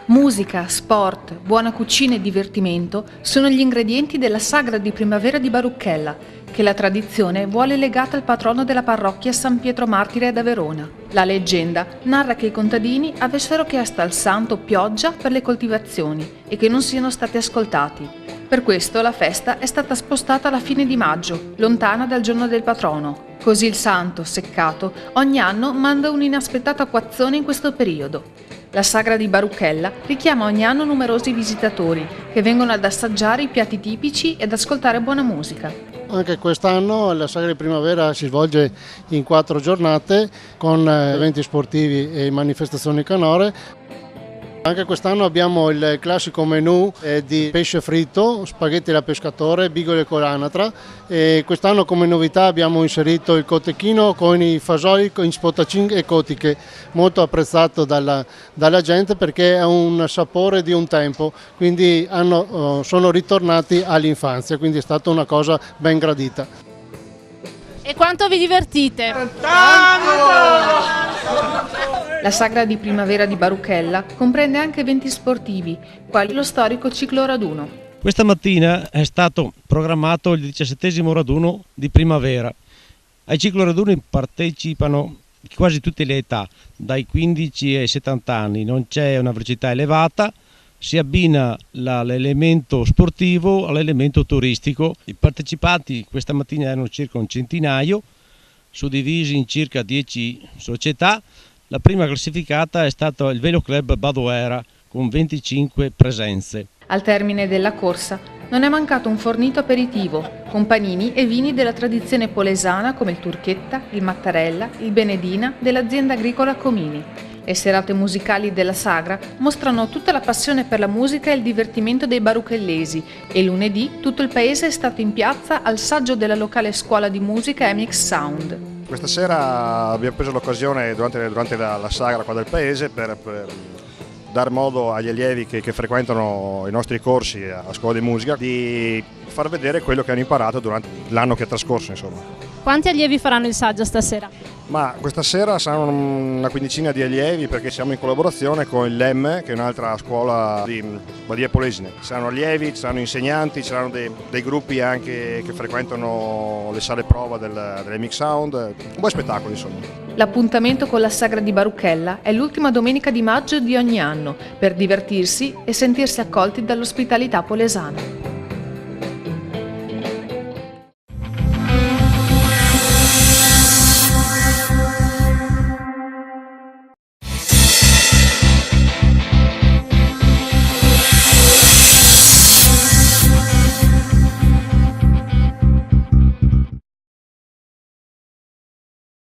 Musica, sport, buona cucina e divertimento sono gli ingredienti della sagra di primavera di Baruchella, che la tradizione vuole legata al patrono della parrocchia San Pietro Martire da Verona. La leggenda narra che i contadini avessero chiesto al santo pioggia per le coltivazioni e che non siano stati ascoltati. Per questo la festa è stata spostata alla fine di maggio, lontana dal giorno del patrono. Così il santo, seccato, ogni anno manda un inaspettato acquazzone in questo periodo. La sagra di Baruchella richiama ogni anno numerosi visitatori che vengono ad assaggiare i piatti tipici ed ascoltare buona musica. Anche quest'anno la sagra di primavera si svolge in 4 giornate con eventi sportivi e manifestazioni canore. Anche quest'anno abbiamo il classico menù di pesce fritto, spaghetti alla pescatore, bigole con l'anatra, e quest'anno come novità abbiamo inserito il cotechino con i fasoli in spotacin e cotiche, molto apprezzato dalla gente perché ha un sapore di un tempo, quindi sono ritornati all'infanzia, quindi è stata una cosa ben gradita. E quanto vi divertite? La sagra di primavera di Baruchella comprende anche eventi sportivi, quali lo storico ciclo raduno. Questa mattina è stato programmato il 17° raduno di primavera. Ai ciclo raduni partecipano quasi tutte le età, dai 15 ai 70 anni, non c'è una velocità elevata, si abbina l'elemento sportivo all'elemento turistico. I partecipanti questa mattina erano circa un centinaio, suddivisi in circa 10 società. La prima classificata è stato il Velo Club Badoera con 25 presenze. Al termine della corsa non è mancato un fornito aperitivo con panini e vini della tradizione polesana come il Turchetta, il Mattarella, il Benedina dell'azienda agricola Comini. Le serate musicali della sagra mostrano tutta la passione per la musica e il divertimento dei baruchellesi e lunedì tutto il paese è stato in piazza al saggio della locale scuola di musica MX Sound. Questa sera abbiamo preso l'occasione durante la sagra qua del paese per dar modo agli allievi che frequentano i nostri corsi a scuola di musica di far vedere quello che hanno imparato durante l'anno che è trascorso, insomma. Quanti allievi faranno il saggio stasera? Ma questa sera saranno una quindicina di allievi perché siamo in collaborazione con il LEM, che è un'altra scuola di Badia Polesine. Ci saranno allievi, ci saranno insegnanti, ci saranno dei gruppi anche che frequentano le sale prova dell'MX Sound. Un buon spettacolo, insomma. L'appuntamento con la sagra di Baruchella è l'ultima domenica di maggio di ogni anno per divertirsi e sentirsi accolti dall'ospitalità polesana.